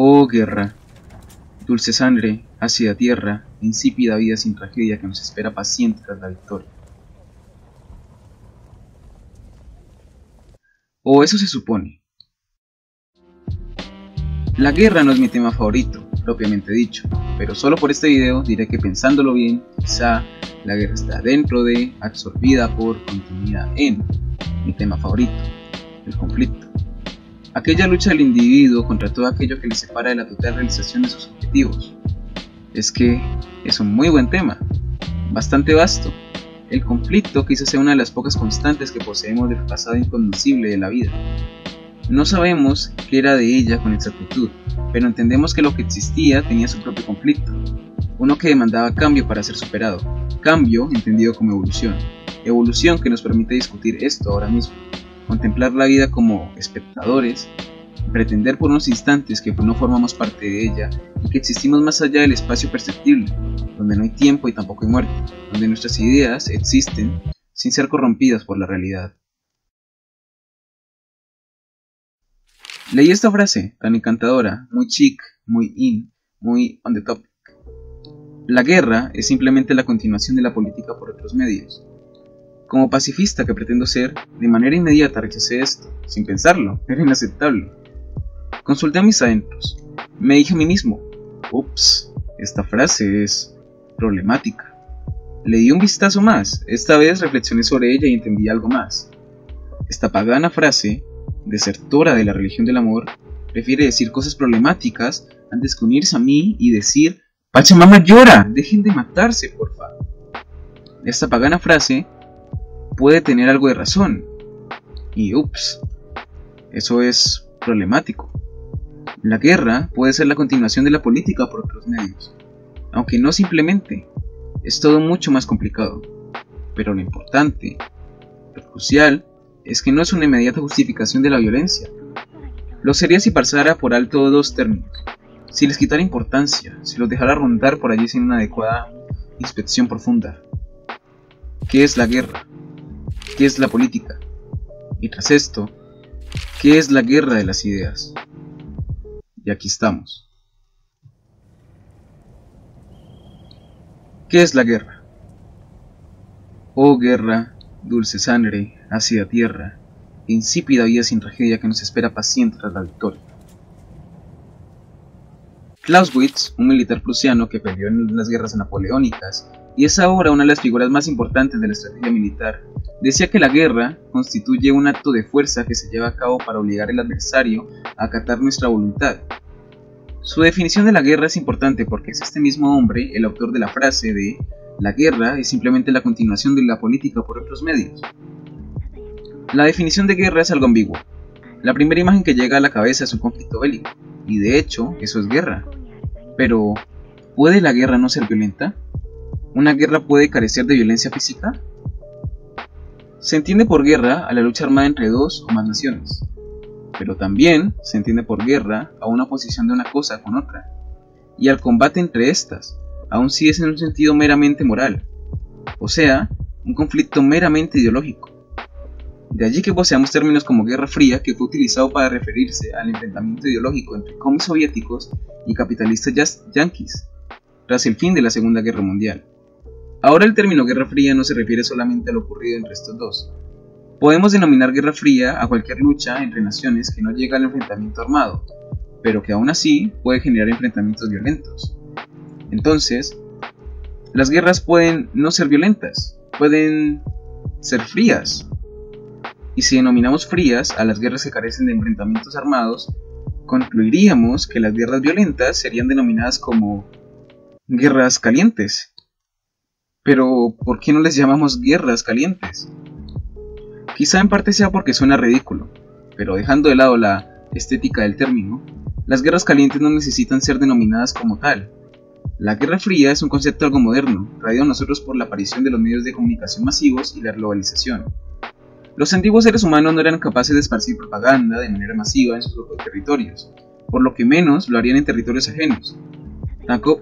Oh guerra, dulce sangre, ácida tierra, insípida vida sin tragedia que nos espera paciente tras la victoria. O eso se supone. La guerra no es mi tema favorito, propiamente dicho, pero solo por este video diré que pensándolo bien, quizá la guerra está dentro de, absorbida por, contenida en mi tema favorito, el conflicto. Aquella lucha del individuo contra todo aquello que le separa de la total realización de sus objetivos. Es que es un muy buen tema, bastante vasto. El conflicto quizás sea una de las pocas constantes que poseemos del pasado incognoscible de la vida. No sabemos qué era de ella con exactitud, pero entendemos que lo que existía tenía su propio conflicto, uno que demandaba cambio para ser superado, cambio entendido como evolución, evolución que nos permite discutir esto ahora mismo, contemplar la vida como espectadores, pretender por unos instantes que no formamos parte de ella y que existimos más allá del espacio perceptible, donde no hay tiempo y tampoco hay muerte, donde nuestras ideas existen sin ser corrompidas por la realidad. Leí esta frase tan encantadora, muy chic, muy in, muy on the topic. La guerra es simplemente la continuación de la política por otros medios. Como pacifista que pretendo ser, de manera inmediata rechacé esto, sin pensarlo, era inaceptable. Consulté a mis adentros, me dije a mí mismo, ups, esta frase es problemática. Le di un vistazo más, esta vez reflexioné sobre ella y entendí algo más. Esta pagana frase, desertora de la religión del amor, prefiere decir cosas problemáticas antes que unirse a mí y decir, Pachamama llora, dejen de matarse, porfa. Esta pagana frase puede tener algo de razón, y ups, eso es problemático. La guerra puede ser la continuación de la política por otros medios, aunque no simplemente, es todo mucho más complicado. Pero lo importante, lo crucial, es que no es una inmediata justificación de la violencia. Lo sería si pasara por alto dos términos, si les quitara importancia, si los dejara rondar por allí sin una adecuada inspección profunda. ¿Qué es la guerra? ¿Qué es la política? Y tras esto, ¿qué es la guerra de las ideas? Y aquí estamos. ¿Qué es la guerra? Oh guerra, dulce sangre, ácida tierra, insípida vida sin tragedia que nos espera paciente tras la victoria. Clausewitz, un militar prusiano que peleó en las guerras napoleónicas y es ahora una de las figuras más importantes de la estrategia militar, decía que la guerra constituye un acto de fuerza que se lleva a cabo para obligar al adversario a acatar nuestra voluntad. Su definición de la guerra es importante porque es este mismo hombre el autor de la frase de «La guerra es simplemente la continuación de la política por otros medios». La definición de guerra es algo ambiguo. La primera imagen que llega a la cabeza es un conflicto bélico, y de hecho, eso es guerra. Pero, ¿puede la guerra no ser violenta? ¿Una guerra puede carecer de violencia física? Se entiende por guerra a la lucha armada entre dos o más naciones, pero también se entiende por guerra a una oposición de una cosa con otra, y al combate entre estas, aun si es en un sentido meramente moral, o sea, un conflicto meramente ideológico. De allí que poseamos términos como Guerra Fría, que fue utilizado para referirse al enfrentamiento ideológico entre comis soviéticos y capitalistas yanquis, tras el fin de la Segunda Guerra Mundial. Ahora el término Guerra Fría no se refiere solamente a lo ocurrido entre estos dos. Podemos denominar Guerra Fría a cualquier lucha entre naciones que no llega al enfrentamiento armado, pero que aún así puede generar enfrentamientos violentos. Entonces, las guerras pueden no ser violentas, pueden ser frías. Y si denominamos frías a las guerras que carecen de enfrentamientos armados, concluiríamos que las guerras violentas serían denominadas como guerras calientes. Pero, ¿por qué no les llamamos guerras calientes? Quizá en parte sea porque suena ridículo, pero dejando de lado la estética del término, las guerras calientes no necesitan ser denominadas como tal. La Guerra Fría es un concepto algo moderno, traído a nosotros por la aparición de los medios de comunicación masivos y la globalización. Los antiguos seres humanos no eran capaces de esparcir propaganda de manera masiva en sus propios territorios, por lo que menos lo harían en territorios ajenos.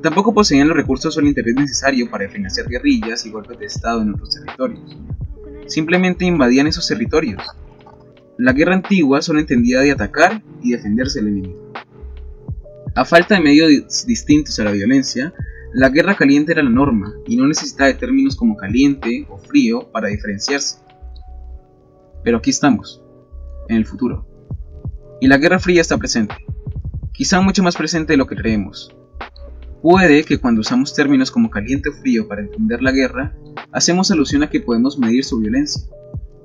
Tampoco poseían los recursos o el interés necesario para financiar guerrillas y golpes de estado en otros territorios. Simplemente invadían esos territorios. La guerra antigua solo entendía de atacar y defenderse del enemigo. A falta de medios distintos a la violencia, la guerra caliente era la norma y no necesitaba de términos como caliente o frío para diferenciarse. Pero aquí estamos, en el futuro. Y la Guerra Fría está presente, quizá mucho más presente de lo que creemos. Puede que cuando usamos términos como caliente o frío para entender la guerra, hacemos alusión a que podemos medir su violencia,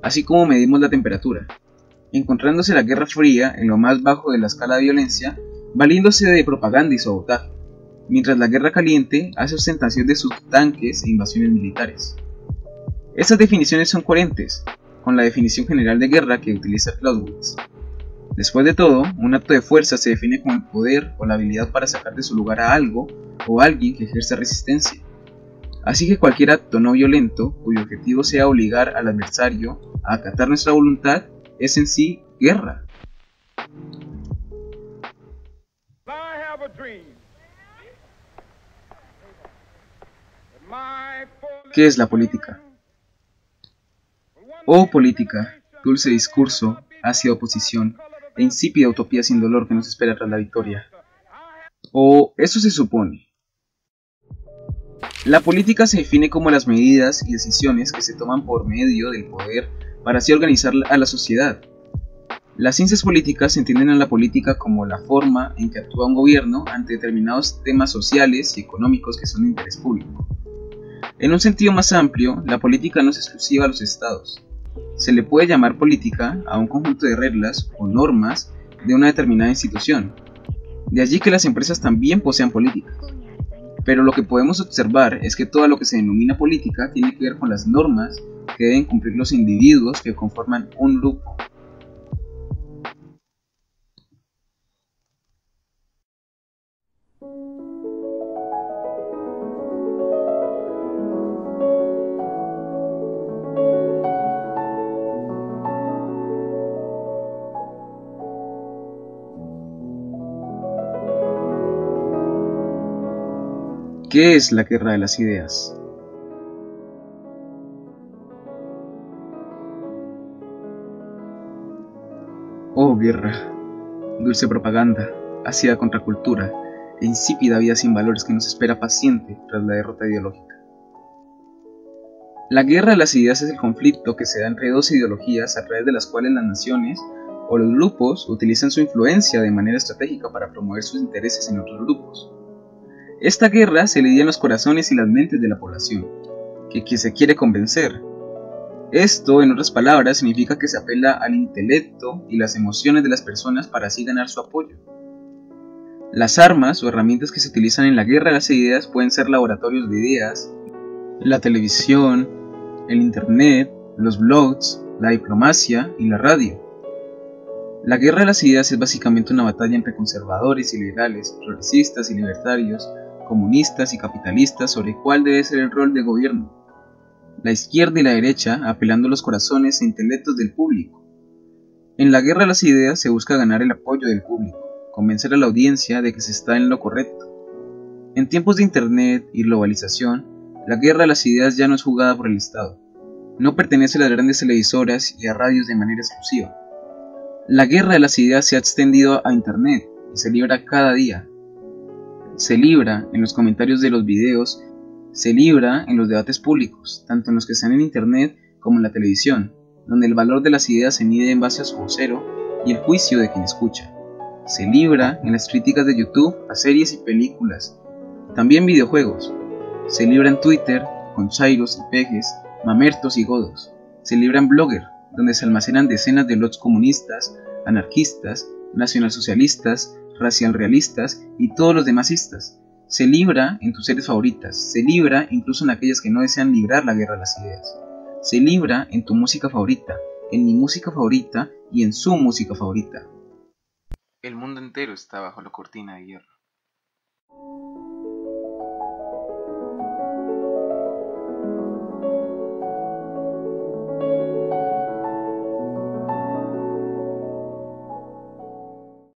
así como medimos la temperatura, encontrándose la Guerra Fría en lo más bajo de la escala de violencia, valiéndose de propaganda y sabotaje, mientras la Guerra Caliente hace ostentación de sus tanques e invasiones militares. Estas definiciones son coherentes con la definición general de guerra que utiliza Clausewitz. Después de todo, un acto de fuerza se define como el poder o la habilidad para sacar de su lugar a algo o a alguien que ejerce resistencia. Así que cualquier acto no violento, cuyo objetivo sea obligar al adversario a acatar nuestra voluntad, es en sí guerra. ¿Qué es la política? Oh política, dulce discurso, ácida oposición, e insípida utopía sin dolor que nos espera tras la victoria. O eso se supone. La política se define como las medidas y decisiones que se toman por medio del poder para así organizar a la sociedad. Las ciencias políticas entienden a la política como la forma en que actúa un gobierno ante determinados temas sociales y económicos que son de interés público. En un sentido más amplio, la política no es exclusiva a los estados. Se le puede llamar política a un conjunto de reglas o normas de una determinada institución. De allí que las empresas también posean políticas. Pero lo que podemos observar es que todo lo que se denomina política tiene que ver con las normas que deben cumplir los individuos que conforman un grupo. ¿Qué es la guerra de las ideas? Oh guerra, dulce propaganda, ácida contracultura e insípida vida sin valores que nos espera paciente tras la derrota ideológica. La guerra de las ideas es el conflicto que se da entre dos ideologías a través de las cuales las naciones o los grupos utilizan su influencia de manera estratégica para promover sus intereses en otros grupos. Esta guerra se lidia en los corazones y las mentes de la población, que se quiere convencer. Esto, en otras palabras, significa que se apela al intelecto y las emociones de las personas para así ganar su apoyo. Las armas o herramientas que se utilizan en la guerra de las ideas pueden ser laboratorios de ideas, la televisión, el internet, los blogs, la diplomacia y la radio. La guerra de las ideas es básicamente una batalla entre conservadores y liberales, progresistas y libertarios, comunistas y capitalistas sobre cuál debe ser el rol del gobierno. La izquierda y la derecha apelando a los corazones e intelectos del público. En la guerra de las ideas se busca ganar el apoyo del público, convencer a la audiencia de que se está en lo correcto. En tiempos de internet y globalización, la guerra de las ideas ya no es jugada por el Estado. No pertenece a las grandes televisoras y a radios de manera exclusiva. La guerra de las ideas se ha extendido a internet y se libra cada día. Se libra en los comentarios de los videos, se libra en los debates públicos, tanto en los que están en internet como en la televisión, donde el valor de las ideas se mide en base a su vocero y el juicio de quien escucha. Se libra en las críticas de YouTube a series y películas, también videojuegos. Se libra en Twitter con chairos y pejes, mamertos y godos. Se libra en Blogger, donde se almacenan decenas de blogs comunistas, anarquistas, nacionalsocialistas, racialrealistas y todos los demasistas. Se libra en tus series favoritas, se libra incluso en aquellas que no desean librar la guerra de las ideas. Se libra en tu música favorita, en mi música favorita y en su música favorita. El mundo entero está bajo la cortina de hierro.